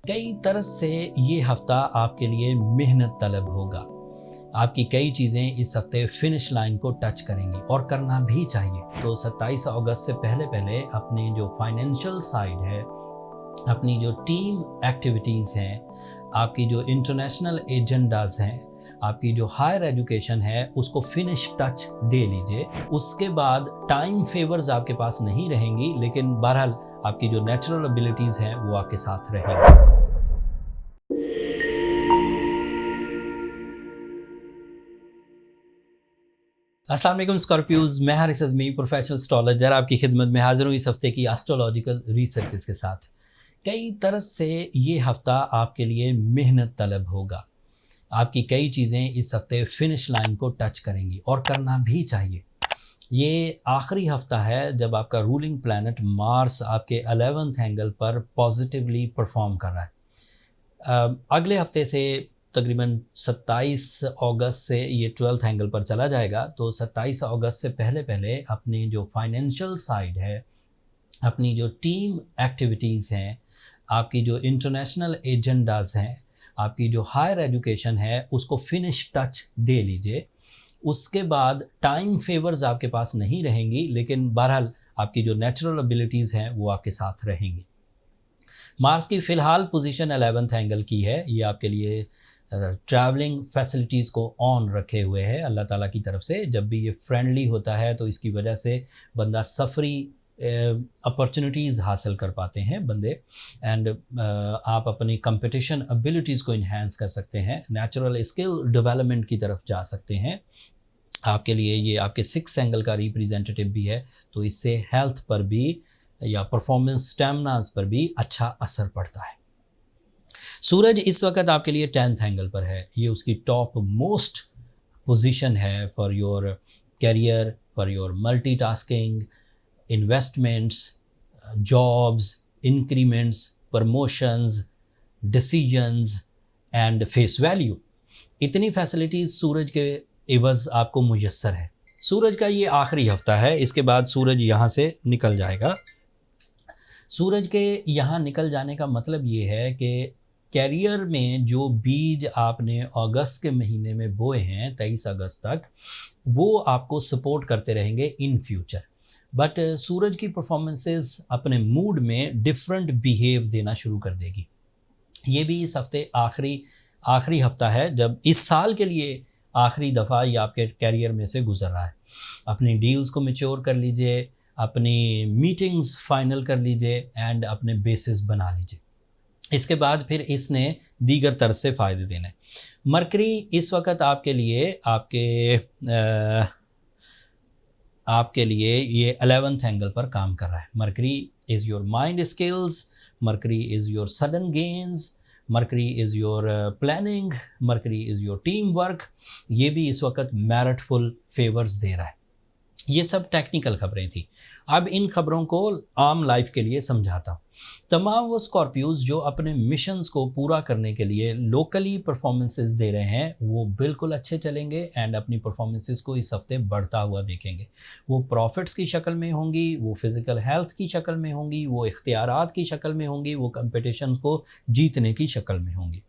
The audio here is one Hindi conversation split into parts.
कई तरह से ये हफ्ता आपके लिए मेहनत तलब होगा। आपकी कई चीज़ें इस हफ्ते फिनिश लाइन को टच करेंगी और करना भी चाहिए। तो 27 अगस्त से पहले पहले अपनी जो फाइनेंशियल साइड है, अपनी जो टीम एक्टिविटीज़ हैं, आपकी जो इंटरनेशनल एजेंडाज हैं, आपकी जो हायर एजुकेशन है, उसको फिनिश टच दे लीजिए। उसके बाद टाइम फेवर्स आपके पास नहीं रहेंगी, लेकिन बहरहाल आपकी जो नेचुरल एबिलिटीज़ हैं वो आपके साथ रहेंगी। अस्सलाम वालेकुम स्कॉर्पियोज, मैं हारिस अज़मी प्रोफेशनल एस्ट्रोलॉजर आपकी खिदमत में हाजिर हूँ इस हफ्ते की एस्ट्रोलॉजिकल रिसर्चेस के साथ। कई तरह से ये हफ्ता आपके लिए मेहनत तलब होगा। आपकी कई चीज़ें इस हफ्ते फिनिश लाइन को टच करेंगी और करना भी चाहिए। ये आखिरी हफ्ता है जब आपका रूलिंग प्लैनेट मार्स आपके 11th एंगल पर पॉजिटिवली परफॉर्म कर रहा है। अगले हफ्ते से तकरीबन 27 अगस्त से ये 12th एंगल पर चला जाएगा। तो 27 अगस्त से पहले पहले अपनी जो फाइनेंशियल साइड है, अपनी जो टीम एक्टिविटीज़ हैं, आपकी जो इंटरनेशनल एजेंडाज हैं, आपकी जो हायर एजुकेशन है, उसको फिनिश टच दे लीजिए। उसके बाद टाइम फेवर्स आपके पास नहीं रहेंगी, लेकिन बहरहाल आपकी जो नेचुरल एबिलिटीज़ हैं वो आपके साथ रहेंगी। मार्स की फ़िलहाल पोजीशन 11th एंगल की है। ये आपके लिए ट्रैवलिंग फैसिलिटीज़ को ऑन रखे हुए है अल्लाह ताला की तरफ से। जब भी ये फ्रेंडली होता है तो इसकी वजह से बंदा सफरी अपॉर्चुनिटीज़ हासिल कर पाते हैं बंदे। एंड आप अपनी कंपटीशन एबिलिटीज़ को इन्हेंस कर सकते हैं, नेचुरल स्किल डेवलपमेंट की तरफ जा सकते हैं। आपके लिए ये आपके 6th एंगल का रिप्रेजेंटेटिव भी है, तो इससे हेल्थ पर भी या परफॉर्मेंस स्टेमिनास पर भी अच्छा असर पड़ता है। सूरज इस वक्त आपके लिए 10th एंगल पर है। ये उसकी टॉप मोस्ट पोजीशन है for your career, for your multitasking, investments, jobs, increments, promotions, decisions and face value. इतनी फैसिलिटीज़ सूरज के एवज़ आपको मुयस्सर है। सूरज का ये आखिरी हफ्ता है, इसके बाद सूरज यहाँ से निकल जाएगा। सूरज के यहाँ निकल जाने का मतलब ये है कि कैरियर में जो बीज आपने अगस्त के महीने में बोए हैं 23 अगस्त तक, वो आपको सपोर्ट करते रहेंगे इन फ्यूचर। बट सूरज की परफॉर्मेंसेस अपने मूड में डिफरेंट बिहेव देना शुरू कर देगी। ये भी इस हफ्ते आखिरी हफ्ता है जब इस साल के लिए आखिरी दफ़ा ये आपके कैरियर में से गुजर रहा है। अपनी डील्स को मैच्योर कर लीजिए, अपनी मीटिंग्स फाइनल कर लीजिए एंड अपने बेसिस बना लीजिए। इसके बाद फिर इसने दीगर तरह से फ़ायदे देने। मरकरी इस वक्त आपके लिए ये 11th एंगल पर काम कर रहा है। Mercury is your mind skills, mercury is your sudden gains, mercury is your planning, mercury is your team work. ये भी इस वक्त मैरिटफुल फेवर्स दे रहा है। ये सब टेक्निकल खबरें थी। अब इन खबरों को आम लाइफ के लिए समझाता हूँ। तमाम वो स्कॉर्पियोज जो अपने मिशंस को पूरा करने के लिए लोकली परफॉर्मेंसेस दे रहे हैं, वो बिल्कुल अच्छे चलेंगे एंड अपनी परफॉर्मेंसेस को इस हफ्ते बढ़ता हुआ देखेंगे। वो प्रॉफिट्स की शक्ल में होंगी, वो फिज़िकल हेल्थ की शक्ल में होंगी, वो इख्तियारात की शक्ल में होंगी, वो कंपटीशन को जीतने की शक्ल में होंगी।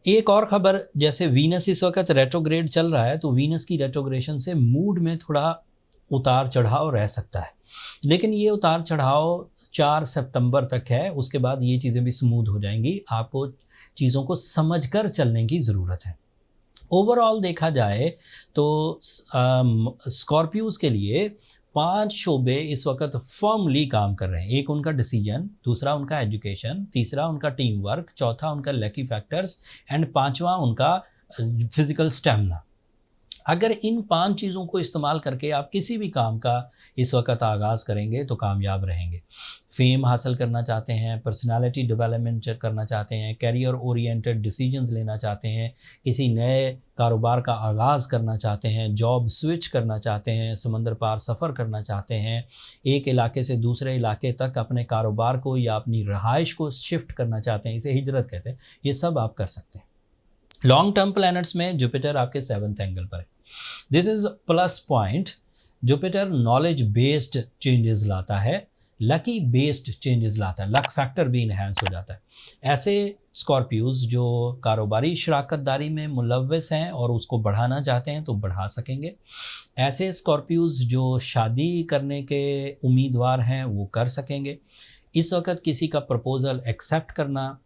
एक और ख़बर, जैसे वीनस इस वक्त रेट्रोग्रेड चल रहा है, तो वीनस की रेट्रोग्रेशन से मूड में थोड़ा उतार चढ़ाव रह सकता है, लेकिन ये उतार चढ़ाव 4 सितंबर तक है। उसके बाद ये चीज़ें भी स्मूथ हो जाएंगी। आपको चीज़ों को समझकर चलने की ज़रूरत है। ओवरऑल देखा जाए तो स्कॉर्पियोज के लिए 5 शोबे इस वक्त फर्मली काम कर रहे हैं। एक उनका डिसीजन, दूसरा उनका एजुकेशन, तीसरा उनका टीम वर्क, चौथा उनका लकी फैक्टर्स एंड पांचवा उनका फिजिकल स्टेमिना। अगर इन 5 चीज़ों को इस्तेमाल करके आप किसी भी काम का इस वक्त आगाज़ करेंगे तो कामयाब रहेंगे। फेम हासिल करना चाहते हैं, पर्सनालिटी डेवलपमेंट करना चाहते हैं, कैरियर ओरिएंटेड डिसीजंस लेना चाहते हैं, किसी नए कारोबार का आगाज़ करना चाहते हैं, जॉब स्विच करना चाहते हैं, समंदर पार सफ़र करना चाहते हैं, एक इलाके से दूसरे इलाके तक अपने कारोबार को या अपनी रहाइश को शिफ्ट करना चाहते हैं, इसे हिजरत कहते हैं, ये सब आप कर सकते हैं। लॉन्ग टर्म प्लैनेट्स में जुपिटर आपके 7th एंगल पर है। This is plus point. Jupiter knowledge based changes लाता है, लकी बेस्ड चेंजेस लाता है, लक फैक्टर भी इन्हेंस हो जाता है। ऐसे स्कॉर्पियोज जो कारोबारी शराकतदारी में मुलव्वस हैं और उसको बढ़ाना चाहते हैं तो बढ़ा सकेंगे। ऐसे स्कॉर्पियोज जो शादी करने के उम्मीदवार हैं वो कर सकेंगे। इस वक्त किसी का प्रपोज़ल एक्सेप्ट करना,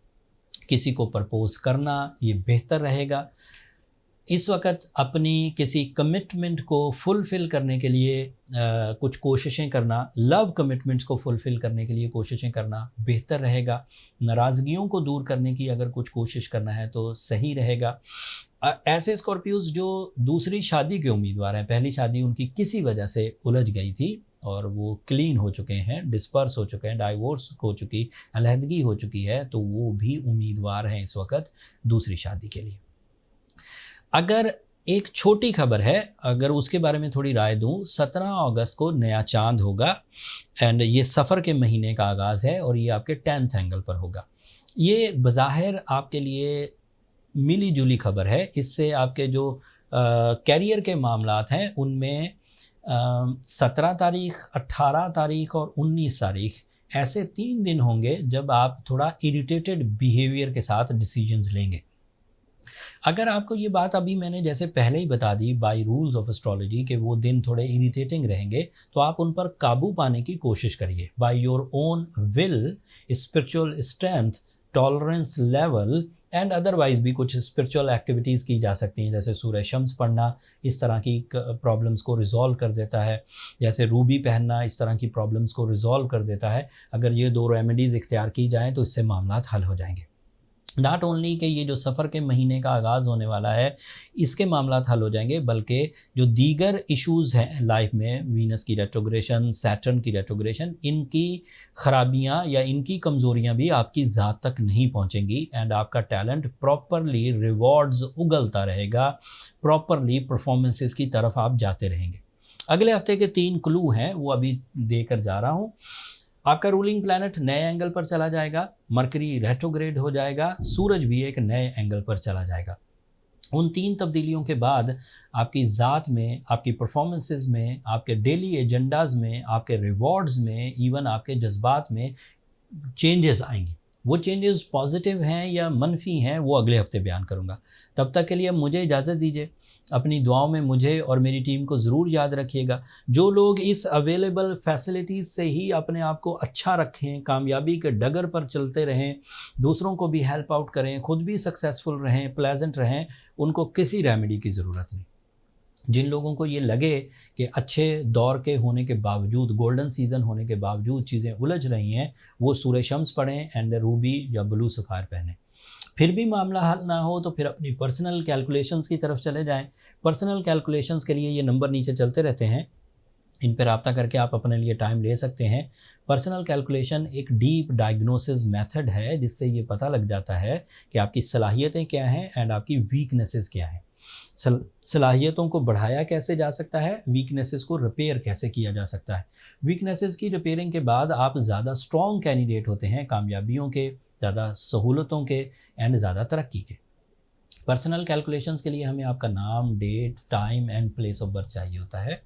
किसी को प्रपोज करना ये बेहतर रहेगा। इस वक्त अपनी किसी कमिटमेंट को फुलफ़िल करने के लिए कुछ कोशिशें करना, लव कमिटमेंट्स को फुलफ़िल करने के लिए कोशिशें करना बेहतर रहेगा। नाराज़गियों को दूर करने की अगर कुछ कोशिश करना है तो सही रहेगा। ऐसे स्कॉर्पियोज जो दूसरी शादी के उम्मीदवार हैं, पहली शादी उनकी किसी वजह से उलझ गई थी और वो क्लीन हो चुके हैं, डिस्पर्स हो चुके हैं, डाइवोर्स हो चुकी, अलहदगी हो चुकी है, तो वो भी उम्मीदवार हैं इस वक्त दूसरी शादी के लिए। अगर एक छोटी खबर है, अगर उसके बारे में थोड़ी राय दूं, 17 अगस्त को नया चांद होगा एंड ये सफ़र के महीने का आगाज़ है और ये आपके 10th एंगल पर होगा। ये बज़ाहिर आपके लिए मिली जुली खबर है। इससे आपके जो कैरियर के मामलात हैं उनमें 17 तारीख, 18 तारीख और 19 तारीख ऐसे 3 दिन होंगे जब आप थोड़ा इरिटेटेड बिहेवियर के साथ डिसीजंस लेंगे। अगर आपको ये बात अभी मैंने जैसे पहले ही बता दी बाय रूल्स ऑफ एस्ट्रोलॉजी कि वो दिन थोड़े इरिटेटिंग रहेंगे, तो आप उन पर काबू पाने की कोशिश करिए। By your own will, spiritual strength, tolerance level and otherwise भी कुछ स्पिरिचुअल एक्टिविटीज़ की जा सकती हैं, जैसे सूरह शम्स पढ़ना इस तरह की प्रॉब्लम्स को रिजॉल्व कर देता है, जैसे रूबी पहनना इस तरह की प्रॉब्लम्स को रिजॉल्व कर देता है। अगर ये 2 रेमेडीज़ इख्तियार की जाएँ तो इससे मामलात हल हो जाएंगे। नॉट ओनली कि ये जो सफ़र के महीने का आगाज़ होने वाला है इसके मामलात हल हो जाएंगे, बल्कि जो दीगर इश्यूज़ हैं लाइफ में, वीनस की रेट्रोग्रेशन, सैटर्न की रेट्रोग्रेशन, इनकी ख़राबियाँ या इनकी कमज़ोरियाँ भी आपकी ज़ात तक नहीं पहुँचेंगी एंड आपका टैलेंट प्रॉपरली रिवॉर्ड्स उगलता रहेगा, प्रॉपरली परफॉर्मेंसेस की तरफ आप जाते रहेंगे। अगले हफ्ते के 3 क्लू हैं वो अभी देकर जा रहा हूँ। आपका रूलिंग प्लैनेट नए एंगल पर चला जाएगा, मरकरी रेट्रोग्रेड हो जाएगा, सूरज भी एक नए एंगल पर चला जाएगा। उन 3 तब्दीलियों के बाद आपकी ज़ात में, आपकी परफॉर्मेंसेस में, आपके डेली एजेंडाज़ में, आपके रिवॉर्ड्स में, इवन आपके जज्बात में चेंजेस आएंगी। वो चेंजेस पॉजिटिव हैं या मनफी हैं वो अगले हफ्ते बयान करूँगा। तब तक के लिए मुझे इजाज़त दीजिए। अपनी दुआओं में मुझे और मेरी टीम को ज़रूर याद रखिएगा। जो लोग इस अवेलेबल फैसिलिटीज़ से ही अपने आप को अच्छा रखें, कामयाबी के डगर पर चलते रहें, दूसरों को भी हेल्प आउट करें, खुद भी सक्सेसफुल रहें, प्लेजेंट रहें, उनको किसी रेमेडी की ज़रूरत नहीं। जिन लोगों को ये लगे कि अच्छे दौर के होने के बावजूद, गोल्डन सीज़न होने के बावजूद चीज़ें उलझ रही हैं, वो सूरह शम्स पढ़ें एंड रूबी या ब्लू सफ़ायर पहनें। फिर भी मामला हल ना हो तो फिर अपनी पर्सनल कैलकुलेशंस की तरफ चले जाएं। पर्सनल कैलकुलेशंस के लिए ये नंबर नीचे चलते रहते हैं, इन पर रब्ता करके आप अपने लिए टाइम ले सकते हैं। पर्सनल कैलकुलेशन एक डीप डायग्नोसिस मेथड है जिससे ये पता लग जाता है कि आपकी सलाहियतें क्या हैं एंड आपकी वीकनेसेस क्या हैं। सलाहियतों को बढ़ाया कैसे जा सकता है, वीकनेसेस को रिपेयर कैसे किया जा सकता है। वीकनेसेस की रिपेयरिंग के बाद आप ज़्यादा स्ट्रॉन्ग कैंडिडेट होते हैं कामयाबियों के, ज़्यादा सहूलतों के एंड ज़्यादा तरक्की के। पर्सनल कैलकुलेशंस के लिए हमें आपका नाम, date, time and place of birth चाहिए होता है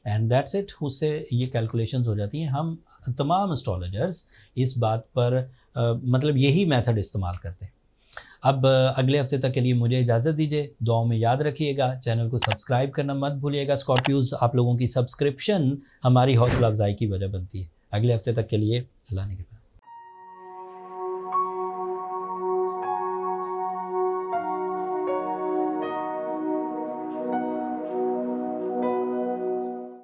एंड दैट्स इट। उससे ये कैलकुलेशंस हो जाती हैं। हम तमाम एस्ट्रोलॉजर्स इस बात पर मतलब यही मेथड इस्तेमाल करते हैं। अब अगले हफ्ते तक के लिए मुझे इजाज़त दीजिए। दुआओं में याद रखिएगा, चैनल को सब्सक्राइब करना मत भूलिएगा। स्कॉर्पियोज, आप लोगों की सब्सक्रिप्शन हमारी हौसला अफजाई की वजह बनती है। अगले हफ्ते तक के लिए अल्लाह ने